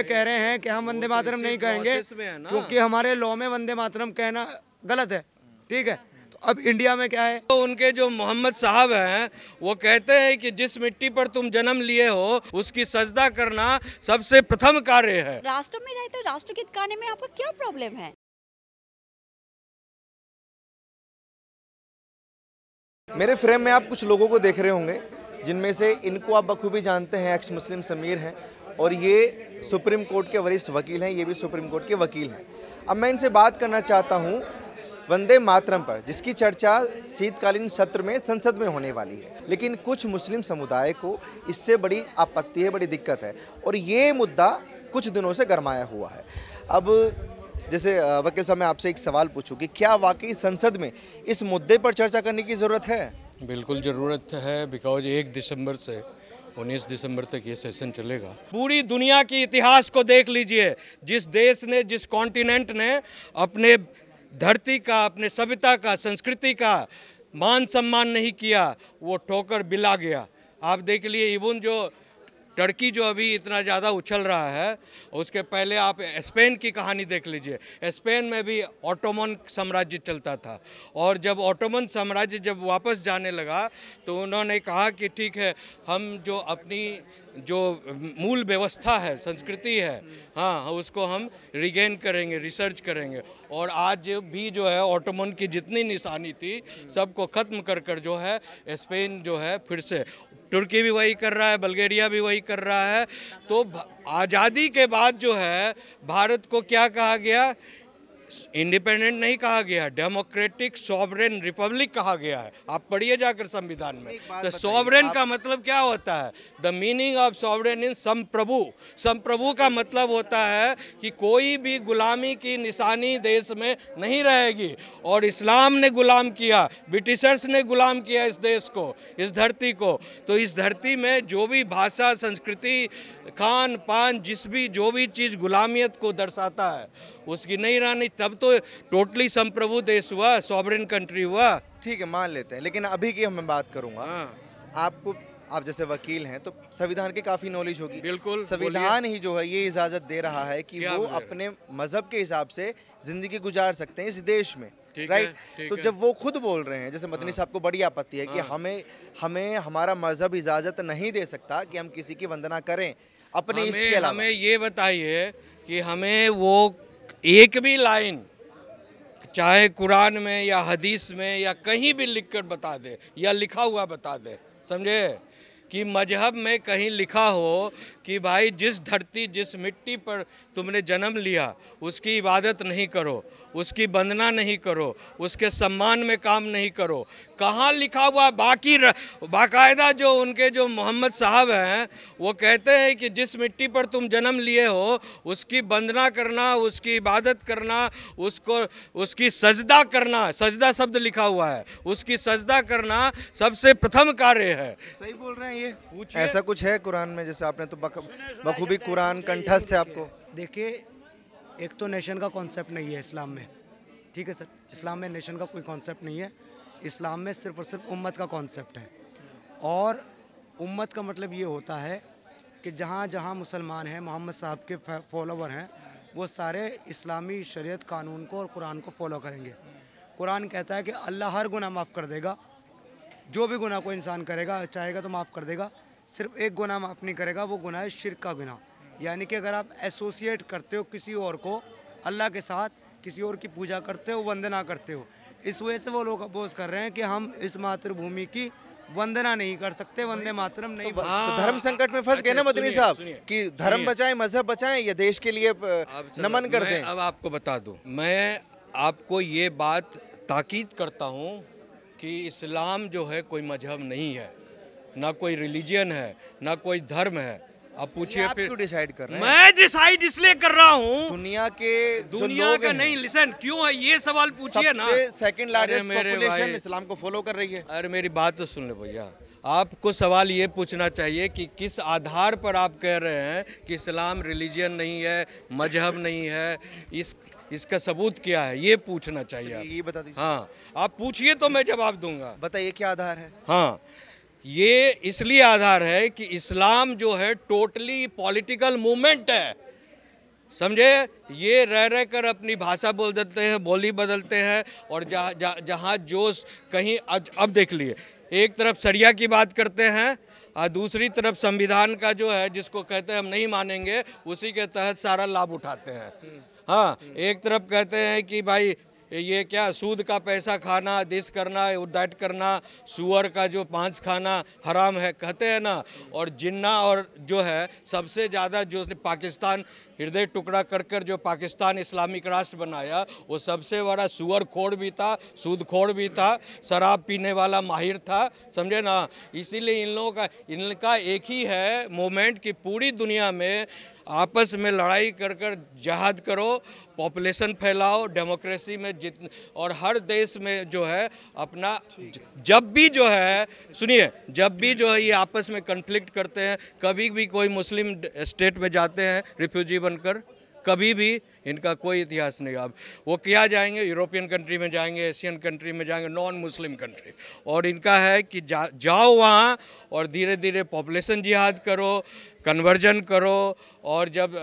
ये कह रहे हैं कि हम वंदे मातरम नहीं कहेंगे क्योंकि हमारे लॉ में वंदे मातरम कहना गलत है, ठीक है। तो अब इंडिया में क्या है, तो उनके जो मोहम्मद साहब हैं वो कहते हैं कि जिस मिट्टी पर तुम जन्म लिए हो उसकी सजदा करना सबसे प्रथम कार्य है। राष्ट्र में रहते राष्ट्रगीत गाने में आपका क्या प्रॉब्लम है? मेरे फ्रेम में आप कुछ लोगों को देख रहे होंगे जिनमें से इनको आप बखूबी जानते हैं, एक्स मुस्लिम समीर हैं और ये सुप्रीम कोर्ट के वरिष्ठ वकील हैं, ये भी सुप्रीम कोर्ट के वकील हैं। अब मैं इनसे बात करना चाहता हूँ वंदे मातरम पर, जिसकी चर्चा शीतकालीन सत्र में संसद में होने वाली है, लेकिन कुछ मुस्लिम समुदाय को इससे बड़ी आपत्ति है, बड़ी दिक्कत है और ये मुद्दा कुछ दिनों से गरमाया हुआ है। अब जैसे वकील साहब, मैं आपसे एक सवाल पूछूं कि क्या वाकई संसद में इस मुद्दे पर चर्चा करने की ज़रूरत है? बिल्कुल ज़रूरत है, बिकॉज 1 दिसंबर से 19 दिसंबर तक ये सेशन चलेगा। पूरी दुनिया के इतिहास को देख लीजिए, जिस देश ने, जिस कॉन्टिनेंट ने अपने धरती का, अपने सभ्यता का, संस्कृति का मान सम्मान नहीं किया, वो ठोकर बिला गया। आप देख लिए, इवन जो टर्की जो अभी इतना ज़्यादा उछल रहा है, उसके पहले आप स्पेन की कहानी देख लीजिए। स्पेन में भी ऑटोमन साम्राज्य चलता था और जब ऑटोमन साम्राज्य जब वापस जाने लगा तो उन्होंने कहा कि ठीक है, हम जो अपनी जो मूल व्यवस्था है, संस्कृति है, हाँ, उसको हम रिगेन करेंगे, रिसर्च करेंगे। और आज भी जो है ऑटोमन की जितनी निशानी थी सबको ख़त्म कर कर जो है स्पेन जो है फिर से, तुर्की भी वही कर रहा है, बल्गेरिया भी वही कर रहा है। तो आज़ादी के बाद जो है भारत को क्या कहा गया? इंडिपेंडेंट नहीं कहा गया, डेमोक्रेटिक सॉवरेन रिपब्लिक कहा गया है। आप पढ़िए जाकर संविधान में। तो सॉवरेन का मतलब क्या होता है? द मीनिंग ऑफ सॉवरेन इन संप्रभु। संप्रभु का मतलब होता है कि कोई भी गुलामी की निशानी देश में नहीं रहेगी। और इस्लाम ने गुलाम किया, ब्रिटिशर्स ने गुलाम किया इस देश को, इस धरती को। तो इस धरती में जो भी भाषा, संस्कृति, खान पान, जो भी चीज़ गुलामियत को दर्शाता है उसकी नहीं रहनी, तब तो टोटली संप्रभु देश हुआ, सॉवरेन कंट्री हुआ। ठीक है, मान लेते हैं, लेकिन अभी की मैं बात करूंगा। आप जैसे वकील हैं तो संविधान की काफ़ी नॉलेज होगी। बिल्कुल, संविधान ही जो है ये इजाज़त दे रहा है कि वो अपने मजहब के हिसाब से ज़िंदगी गुजार सकते हैं इस देश में, राइट? तो जब वो खुद बोल रहे हैं, जैसे मदनी साहब को बड़ी आपत्ति है कि हमें हमारा मजहब इजाज़त नहीं दे सकता कि हम किसी की वंदना करें अपने इष्ट के अलावा। हमें ये बताइए कि हमें वो एक भी लाइन चाहे कुरान में या हदीस में या कहीं भी लिखकर बता दे या लिखा हुआ बता दे, समझे, कि मजहब में कहीं लिखा हो कि भाई जिस धरती, जिस मिट्टी पर तुमने जन्म लिया उसकी इबादत नहीं करो, उसकी वंदना नहीं करो, उसके सम्मान में काम नहीं करो। कहाँ लिखा हुआ? बाकायदा जो उनके जो मोहम्मद साहब हैं वो कहते हैं कि जिस मिट्टी पर तुम जन्म लिए हो उसकी वंदना करना, उसकी इबादत करना, उसकी सजदा करना, सजदा शब्द लिखा हुआ है, उसकी सजदा करना सबसे प्रथम कार्य है। सही बोल रहे हैं ये? ऐसा कुछ है कुरान में? जैसे आपने तो बखूबी कुरान कंठस्थ है आपको। देखिए, एक तो नेशन का कॉन्सेप्ट नहीं है इस्लाम में, ठीक है सर। इस्लाम में नेशन का कोई कॉन्सेप्ट नहीं है। इस्लाम में सिर्फ और सिर्फ उम्मत का कॉन्सेप्ट है। और उम्मत का मतलब ये होता है कि जहाँ जहाँ मुसलमान हैं, मोहम्मद साहब के फॉलोवर हैं, वो सारे इस्लामी शरीयत कानून को और कुरान को फॉलो करेंगे। कुरान कहता है कि अल्लाह हर गुनाह माफ़ कर देगा, जो भी गुनाह कोई इंसान करेगा चाहेगा तो माफ़ कर देगा। सिर्फ एक गुनाह माफ़ नहीं करेगा, वो गुनाह है शिर्क का गुनाह। यानी कि अगर आप एसोसिएट करते हो किसी और को अल्लाह के साथ, किसी और की पूजा करते हो, वंदना करते हो, इस वजह से वो लोग अपोज कर रहे हैं कि हम इस मातृभूमि की वंदना नहीं कर सकते, वंदे मातरम नहीं। तो धर्म संकट में फंस गए ना मदनी साहब कि धर्म बचाएं, मजहब बचाएं, या देश के लिए नमन कर दें। अब आपको बता दूं, मैं आपको ये बात ताकीद करता हूँ कि इस्लाम जो है कोई मजहब नहीं है, ना कोई रिलीजियन है, ना कोई धर्म है। अब पूछिए फिर क्यों डिसाइड कर रहे हैं? मैं डिसाइड इसलिए कर रहा हूँ, दुनिया का नहीं, लिसन, क्यों है ये सवाल पूछिए ना। सेकंड लार्जेस्ट पॉपुलेशन इस्लाम को फॉलो कर रही है। अरे मेरी बात तो सुन ले भैया, आपको सवाल ये पूछना चाहिए कि किस आधार पर आप कह रहे हैं कि इस्लाम रिलीजियन नहीं है, मजहब नहीं है, इसका सबूत क्या है, ये पूछना चाहिए। ये बता दीजिए। हाँ, आप पूछिए तो मैं जवाब दूंगा। बताइए क्या आधार है? हाँ, ये इसलिए आधार है कि इस्लाम जो है टोटली पॉलिटिकल मूवमेंट है, समझे। ये रह रह कर अपनी भाषा बोल देते हैं, बोली बदलते हैं, और जहाँ जोश कहीं अब देख लिए, एक तरफ शरिया की बात करते हैं और दूसरी तरफ संविधान का जो है, जिसको कहते हैं हम नहीं मानेंगे, उसी के तहत सारा लाभ उठाते हैं। हाँ, एक तरफ कहते हैं कि भाई ये क्या सूद का पैसा खाना, दिस करना, दैट करना, सुअर का जो मांस खाना हराम है कहते हैं ना। और जिन्ना और जो है सबसे ज़्यादा जो पाकिस्तान हृदय टुकड़ा कर कर जो पाकिस्तान इस्लामिक राष्ट्र बनाया, वो सबसे बड़ा सुअर खोर भी था, सूद खोर भी था, शराब पीने वाला माहिर था, समझे ना। इसीलिए इनका एक ही है मूवमेंट कि पूरी दुनिया में आपस में लड़ाई कर कर जहाद करो, पॉपुलेशन फैलाओ, डेमोक्रेसी में और हर देश में जो है अपना, जब भी जो है सुनिए, जब भी जो है ये आपस में कन्फ्लिक्ट करते हैं, कभी भी कोई मुस्लिम स्टेट में जाते हैं रिफ्यूजी बनकर, कभी भी इनका कोई इतिहास नहीं। अब वो क्या जाएंगे, यूरोपियन कंट्री में जाएंगे, एशियन कंट्री में जाएंगे, नॉन मुस्लिम कंट्री, और इनका है कि जाओ वहाँ और धीरे धीरे पॉपुलेशन जिहाद करो, कन्वर्जन करो, और जब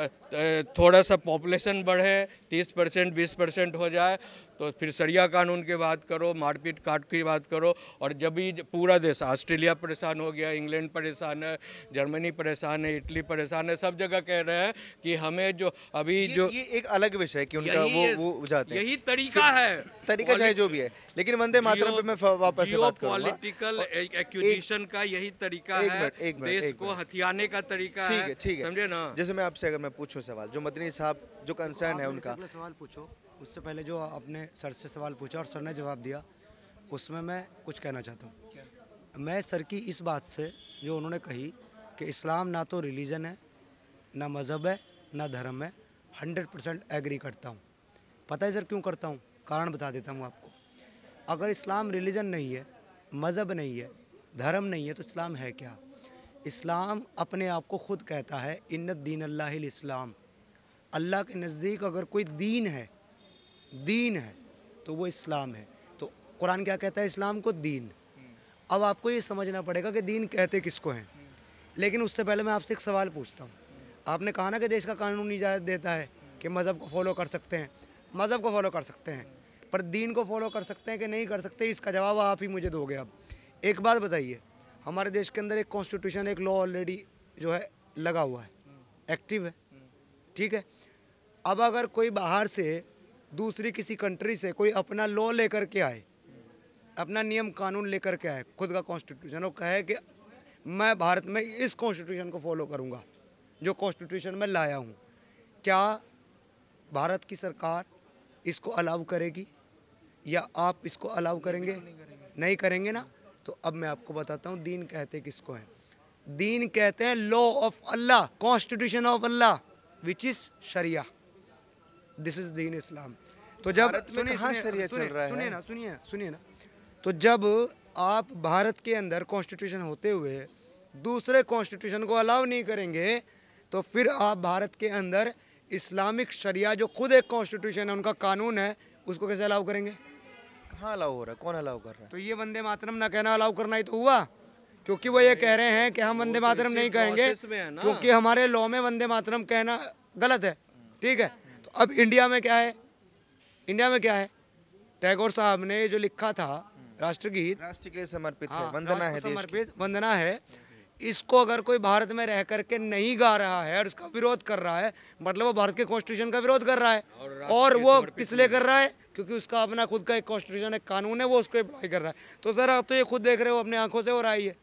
थोड़ा सा पॉपुलेशन बढ़े, 30% 20% हो जाए, तो फिर शरिया कानून की बात करो, मारपीट काट की बात करो। और जब भी पूरा देश, ऑस्ट्रेलिया परेशान हो गया, इंग्लैंड परेशान है, जर्मनी परेशान है, इटली परेशान है, सब जगह कह रहे हैं कि हमें जो अभी ये एक अलग विषय है कि उनका वो जाते हैं, यही तरीका है, तरीका चाहे जो भी है, लेकिन वंदे मातरम पे मैं वापस से बात करूंगा। पॉलिटिकल एक्यूजिशन का यही तरीका है, देश को हथियाने का तरीका है, ठीक है, समझे ना। जैसे मैं आपसे अगर मैं पूछूं सवाल, जो मदनी साहब जो कंसर्न है उनका, सवाल पूछो, उससे पहले जो आपने सर से सवाल पूछा और सर ने जवाब दिया, उसमें मैं कुछ कहना चाहता हूँ। मैं सर की इस बात से जो उन्होंने कही कि इस्लाम ना तो रिलीजन है, ना मज़हब है, ना धर्म है, 100% एग्री करता हूँ। पता है सर क्यों करता हूँ? कारण बता देता हूँ आपको। अगर इस्लाम रिलीजन नहीं है, मज़हब नहीं है, धर्म नहीं है, तो इस्लाम है क्या? इस्लाम अपने आप को खुद कहता है, इन्नद दीन अल्लाहिल इस्लाम। अल्लाह के नज़दीक अगर कोई दीन है तो वो इस्लाम है। तो कुरान क्या कहता है? इस्लाम को दीन। अब आपको ये समझना पड़ेगा कि दीन कहते किसको हैं। लेकिन उससे पहले मैं आपसे एक सवाल पूछता हूँ। आपने कहा ना कि देश का कानून इजाज़त देता है कि मज़हब को फॉलो कर सकते हैं, मज़हब को फॉलो कर सकते हैं, पर दीन को फॉलो कर सकते हैं कि नहीं कर सकते, इसका जवाब आप ही मुझे दोगे। अब एक बात बताइए, हमारे देश के अंदर एक कॉन्स्टिट्यूशन, एक लॉ ऑलरेडी जो है लगा हुआ है, एक्टिव है, ठीक है। अब अगर कोई बाहर से दूसरी किसी कंट्री से कोई अपना लॉ लेकर के आए, अपना नियम कानून लेकर के आए, खुद का कॉन्स्टिट्यूशन, और कहे कि मैं भारत में इस कॉन्स्टिट्यूशन को फॉलो करूंगा जो कॉन्स्टिट्यूशन में लाया हूं, क्या भारत की सरकार इसको अलाउ करेगी या आप इसको अलाउ करेंगे? नहीं करेंगे ना। तो अब मैं आपको बताता हूँ दीन कहते किसको है। दीन कहते हैं law of Allah, constitution of Allah, which is शरिया। दिस इज़ दीन इस्लाम। तो जब सुनिए ना, तो जब आप भारत के अंदर कॉन्स्टिट्यूशन होते हुए दूसरे कॉन्स्टिट्यूशन को अलाउ नहीं करेंगे, तो फिर आप भारत के अंदर इस्लामिक शरिया जो खुद एक कॉन्स्टिट्यूशन है, उनका कानून है, उसको कैसे अलाउ करेंगे? कहाँ अलाउ हो रहा है? कौन अलाउ कर रहा है? तो ये वंदे मातरम ना कहना अलाउ करना ही तो हुआ, क्योंकि वो ये कह रहे हैं कि हम वंदे मातरम नहीं कहेंगे क्योंकि हमारे लॉ में वंदे मातरम कहना गलत है, ठीक है। तो अब इंडिया में क्या है? इंडिया में क्या है? टैगोर साहब ने जो लिखा था राष्ट्रगीत, राष्ट्र के लिए समर्पित है, वंदना है, समर्पित वंदना है, इसको अगर कोई भारत में रह करके नहीं गा रहा है और इसका विरोध कर रहा है, मतलब वो भारत के कॉन्स्टिट्यूशन का विरोध कर रहा है। और वो किस लिए कर रहा है? क्योंकि उसका अपना खुद का एक कॉन्स्टिट्यूशन, एक कानून है, वो उसको अप्लाई कर रहा है। तो सर आप तो ये खुद देख रहे हो, अपने आंखों से हो रहा है ये।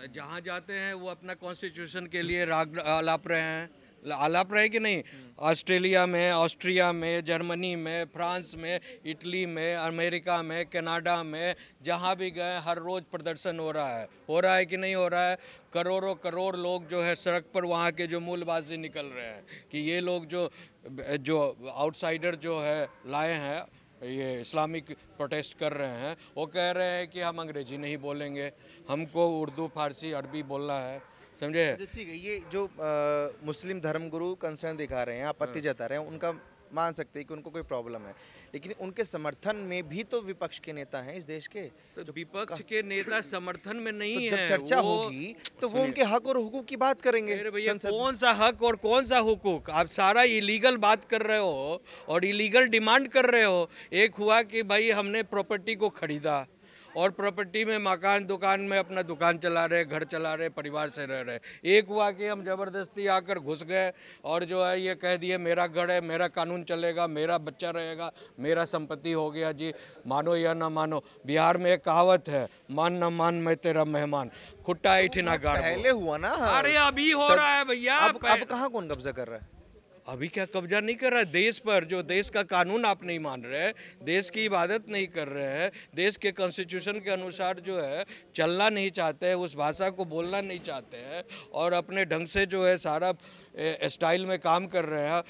जहाँ जाते हैं वो अपना कॉन्स्टिट्यूशन के लिए राग आलाप रहे हैं, आलाप रहे कि नहीं। ऑस्ट्रेलिया में, ऑस्ट्रिया में, जर्मनी में, फ्रांस में, इटली में, अमेरिका में, कनाडा में, जहाँ भी गए हर रोज़ प्रदर्शन हो रहा है कि नहीं हो रहा है। करोड़ों करोड़ लोग जो है सड़क पर वहाँ के जो मूलवासी निकल रहे हैं कि ये लोग जो आउटसाइडर जो है लाए हैं, ये इस्लामिक प्रोटेस्ट कर रहे हैं, वो कह रहे हैं कि हम अंग्रेजी नहीं बोलेंगे, हमको उर्दू, फारसी, अरबी बोलना है, समझे। ठीक है, ये जो मुस्लिम धर्मगुरु कंसर्न दिखा रहे हैं, आपत्ति जता रहे हैं, उनका मान सकते हैं कि उनको कोई प्रॉब्लम है, लेकिन उनके समर्थन में भी तो विपक्ष के नेता हैं इस देश के। तो विपक्ष के नेता समर्थन में नहीं तो है, जब चर्चा होगी तो वो उनके हक और हुकूक की बात करेंगे। अरे भैया, कौन सा हक और कौन सा हुकूक? आप सारा इलीगल बात कर रहे हो और इलीगल डिमांड कर रहे हो। एक हुआ कि भाई हमने प्रॉपर्टी को खरीदा और प्रॉपर्टी में मकान दुकान में अपना दुकान चला रहे, घर चला रहे, परिवार से रह रहे। एक हुआ कि हम ज़बरदस्ती आकर घुस गए और जो है ये कह दिए मेरा घर है, मेरा कानून चलेगा, मेरा बच्चा रहेगा, मेरा संपत्ति हो गया जी, मानो या ना मानो। बिहार में एक कहावत है, मान ना मान मैं तेरा मेहमान, खुट्टा ऐठना गाड़। पहले हुआ ना। अरे अभी हो रहा है भैया। अब कहाँ कौन कब्जा कर रहा है? अभी क्या कब्जा नहीं कर रहा है देश पर? जो देश का कानून आप नहीं मान रहे, देश की इबादत नहीं कर रहे हैं, देश के कॉन्स्टिट्यूशन के अनुसार जो है चलना नहीं चाहते हैं, उस भाषा को बोलना नहीं चाहते हैं और अपने ढंग से जो है सारा स्टाइल में काम कर रहे हैं,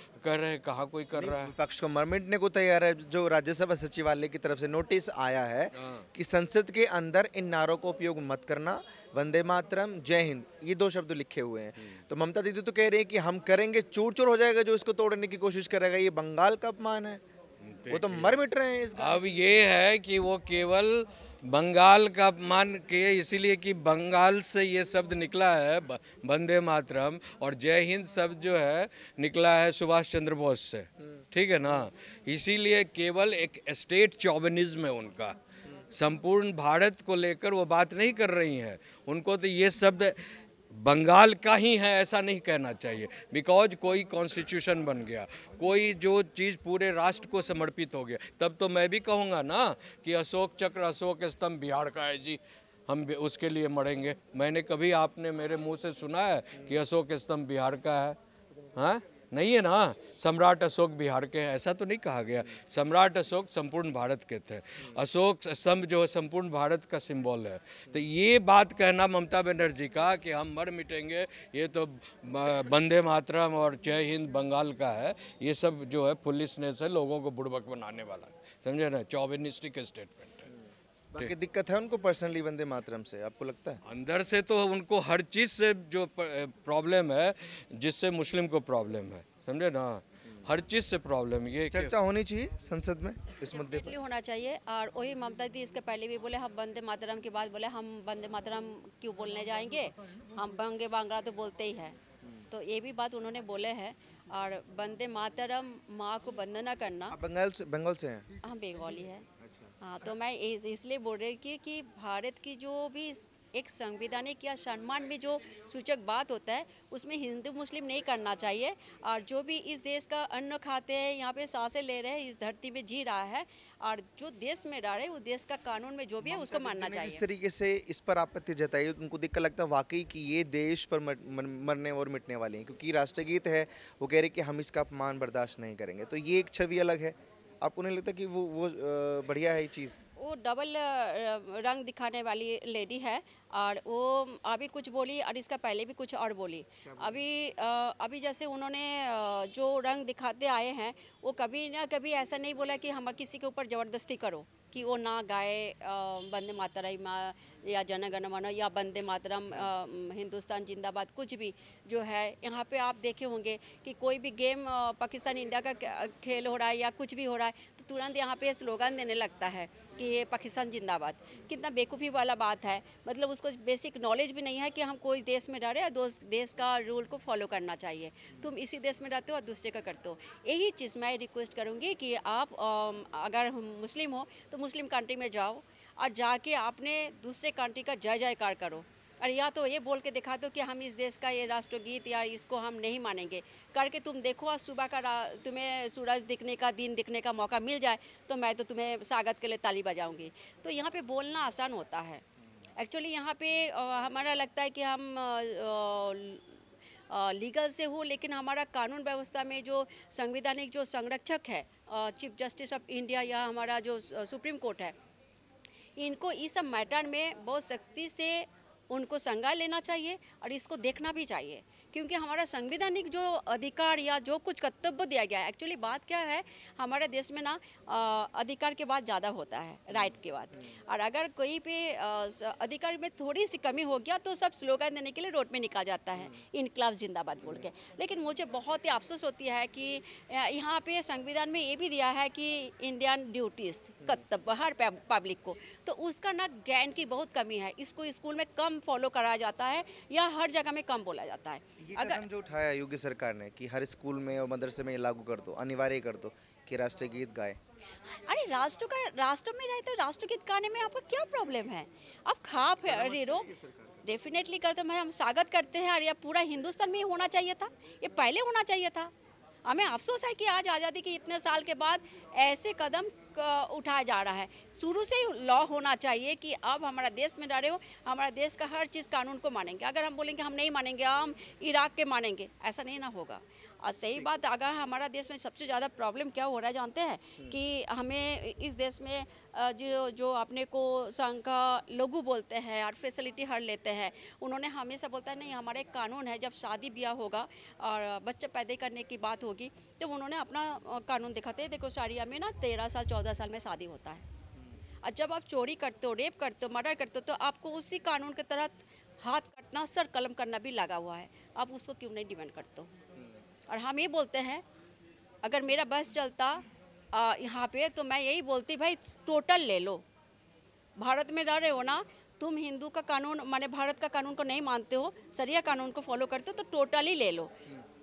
कहाँ कोई कर रहा है? विपक्ष को मर मिटने को तैयार है। जो राज्यसभा सचिवालय की तरफ से नोटिस आया है कि संसद के अंदर इन नारों का उपयोग मत करना, वंदे मातरम, जय हिंद, ये 2 शब्द लिखे हुए हैं। तो ममता दीदी तो कह रही है कि हम करेंगे, चूर चूर हो जाएगा जो इसको तोड़ने की कोशिश करेगा। ये बंगाल का अपमान है, वो तो मर मिट रहे हैं इसका। अब ये है कि वो केवल बंगाल का अपमान किए इसीलिए कि बंगाल से ये शब्द निकला है वंदे मातरम, और जय हिंद शब्द जो है निकला है सुभाष चंद्र बोस से, ठीक है ना। इसीलिए केवल एक स्टेट चौबनिज्म है उनका, संपूर्ण भारत को लेकर वो बात नहीं कर रही हैं। उनको तो ये शब्द बंगाल का ही है ऐसा नहीं कहना चाहिए, बिकॉज कोई कॉन्स्टिट्यूशन बन गया, कोई जो चीज़ पूरे राष्ट्र को समर्पित हो गया, तब तो मैं भी कहूँगा ना कि अशोक चक्र, अशोक स्तंभ बिहार का है जी, हम उसके लिए मरेंगे। मैंने कभी आपने मेरे मुंह से सुना है कि अशोक स्तंभ बिहार का है? हाँ, नहीं है ना। सम्राट अशोक बिहार के हैं ऐसा तो नहीं कहा गया। सम्राट अशोक संपूर्ण भारत के थे। अशोक स्तंभ जो है संपूर्ण भारत का सिंबल है। तो ये बात कहना ममता बनर्जी का कि हम मर मिटेंगे, ये तो वंदे मातरम और जय हिंद बंगाल का है, ये सब जो है पुलिसनेस है, लोगों को बुड़बक बनाने वाला, समझे ना, चौबनिस्टिक स्टेटमेंट है। बाकी दिक्कत है उनको पर्सनली वंदे मातरम से, आपको लगता है? अंदर से तो उनको हर चीज़ से जो प्रॉब्लम है, जिससे मुस्लिम को प्रॉब्लम है, समझे ना, हर चीज़ से प्रॉब्लम। ये चर्चा होनी चाहिए संसद में इस मुद्दे पर, होना चाहिए। और वही ममता दी इसके पहले भी बोले हम वंदे मातरम के बाद बोले हम वंदे मातरम क्यों बोलने जाएंगे, हम बंगे बांग्ला तो बोलते ही है। तो ये भी बात उन्होंने बोले हैं। और वंदे मातरम माँ को वंदना करना। बंगाल से हैं? हम बंगाली है। हाँ, तो मैं इसलिए बोल रही थी कि भारत की जो भी एक संवैधानिक या सम्मान में जो सूचक बात होता है उसमें हिंदू मुस्लिम नहीं करना चाहिए। और जो भी इस देश का अन्न खाते हैं, यहाँ पे सांसें ले रहे हैं, इस धरती में जी रहा है और जो देश में रह रहे हैं, उस देश का कानून में जो भी है उसको मानना चाहिए। इस तरीके से इस पर आपत्ति जताई, उनको देख कर लगता है वाकई कि ये देश पर मरने और मिटने वाले हैं, क्योंकि राष्ट्रगीत है, वो कह रहे कि हम इसका अपमान बर्दाश्त नहीं करेंगे। तो ये एक छवि अलग है। आपको नहीं लगता कि वो बढ़िया है ये चीज़? वो डबल रंग दिखाने वाली लेडी है और वो अभी कुछ बोली और इसका पहले भी कुछ और बोली। अभी जैसे उन्होंने जो रंग दिखाते आए हैं वो कभी ना कभी ऐसा नहीं बोला कि हम किसी के ऊपर ज़बरदस्ती करो कि वो ना गाए वंदे मातरम या जन गण मन या वंदे मातरम, हिंदुस्तान जिंदाबाद, कुछ भी जो है। यहाँ पे आप देखे होंगे कि कोई भी गेम पाकिस्तान इंडिया का खेल हो रहा है या कुछ भी हो रहा है तो तुरंत यहाँ पे स्लोगन देने लगता है कि ये पाकिस्तान जिंदाबाद। कितना बेवकूफ़ी वाला बात है। मतलब उसको बेसिक नॉलेज भी नहीं है कि हम कोई देश में रह रहे हैं, देश का रूल को फॉलो करना चाहिए। तुम इसी देश में रहते हो और दूसरे का करते हो। यही चीज़ मैं रिक्वेस्ट करूँगी कि आप अगर मुस्लिम हो तो मुस्लिम कंट्री में जाओ और जाके आपने दूसरे कंट्री का जय जयकार करो। और या तो ये बोल के दिखा दो कि हम इस देश का ये राष्ट्रगीत या इसको हम नहीं मानेंगे, करके तुम देखो। आज सुबह का तुम्हें सूरज दिखने का, दिन दिखने का मौका मिल जाए तो मैं तो तुम्हें स्वागत के लिए ताली बजाऊंगी। तो यहाँ पे बोलना आसान होता है। एक्चुअली यहाँ पे हमारा लगता है कि हम लीगल से हो, लेकिन हमारा कानून व्यवस्था में जो संवैधानिक जो संरक्षक है, चीफ जस्टिस ऑफ इंडिया या हमारा जो सुप्रीम कोर्ट है, इनको इस सब मैटर में बहुत सख्ती से उनको संज्ञान लेना चाहिए और इसको देखना भी चाहिए क्योंकि हमारा संवैधानिक जो अधिकार या जो कुछ कर्तव्य दिया गया है, एक्चुअली बात क्या है, हमारे देश में ना अधिकार के बाद ज़्यादा होता है राइट के बाद। और अगर कोई पे अधिकार में थोड़ी सी कमी हो गया तो सब स्लोगन देने के लिए रोड में निकला जाता है, इनकलाब जिंदाबाद बोल के। लेकिन मुझे बहुत ही अफसोस होती है कि यहाँ पे संविधान में ये भी दिया है कि इंडियन ड्यूटीज़ कर्तव्य हर पब्लिक को, तो उसका ना ज्ञान की बहुत कमी है। इसको स्कूल में कम फॉलो कराया जाता है या हर जगह में कम बोला जाता है। ये कदम जो उठाया योगी सरकार ने कि हर स्कूल में और मदरसे में लागू कर दो, अनिवार्य कर दो कि राष्ट्रीय गीत गाए। अरे राष्ट्र में रहते राष्ट्रगीत गाने में आपका क्या प्रॉब्लम है? आप खा रहे हो, डेफिनेटली करते हैं, हम स्वागत करते हैं। और ये पूरा हिंदुस्तान में ही होना चाहिए था, ये पहले होना चाहिए था। हमें अफसोस है कि आज आज़ादी के इतने साल के बाद ऐसे कदम उठाया जा रहा है। शुरू से ही लॉ होना चाहिए कि अब हमारा देश में रह रहे हो, हमारा देश का हर चीज़ कानून को मानेंगे। अगर हम बोलेंगे हम नहीं मानेंगे, हम इराक के मानेंगे, ऐसा नहीं ना होगा। और सही बात, अगर हमारा देश में सबसे ज़्यादा प्रॉब्लम क्या हो रहा है जानते हैं कि हमें इस देश में जो अपने को संघ का लोगो बोलते हैं और फैसिलिटी हर लेते हैं, उन्होंने हमेशा बोलता है नहीं हमारा एक कानून है, जब शादी ब्याह होगा और बच्चे पैदा करने की बात होगी तो उन्होंने अपना कानून दिखाते हैं। देखो सारिया में ना 13 साल 14 साल में शादी होता है, और जब आप चोरी करते हो, रेप करते हो, मर्डर करते हो तो आपको उसी कानून के तहत हाथ काटना, सर कलम करना भी लगा हुआ है। आप उसको क्यों नहीं डिमांड करते हो? और हम ये बोलते हैं, अगर मेरा बस चलता यहाँ पे तो मैं यही बोलती भाई टोटल ले लो। भारत में रह रहे हो ना तुम, हिंदू का कानून माने भारत का कानून को नहीं मानते हो, शरिया कानून को फॉलो करते हो, तो टोटली ले लो।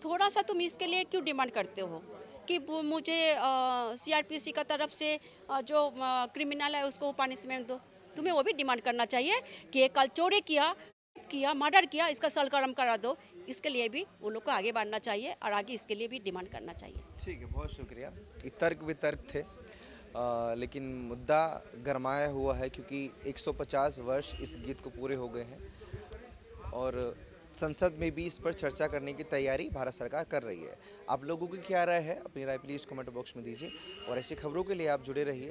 थोड़ा सा तुम इसके लिए क्यों डिमांड करते हो कि मुझे CRPC का तरफ से जो क्रिमिनल है उसको पनिशमेंट दो? तुम्हें वो भी डिमांड करना चाहिए कि कल चोरी किया मर्डर किया, इसका सलकलम करा दो। इसके लिए भी वो लोग को आगे बढ़ना चाहिए और आगे इसके लिए भी डिमांड करना चाहिए। ठीक है, बहुत शुक्रिया। ये तर्क वितर्क थे, लेकिन मुद्दा गरमाया हुआ है क्योंकि 150 वर्ष इस गीत को पूरे हो गए हैं और संसद में भी इस पर चर्चा करने की तैयारी भारत सरकार कर रही है। आप लोगों की क्या राय है? अपनी राय प्लीज़ कमेंट बॉक्स में दीजिए और ऐसी खबरों के लिए आप जुड़े रहिए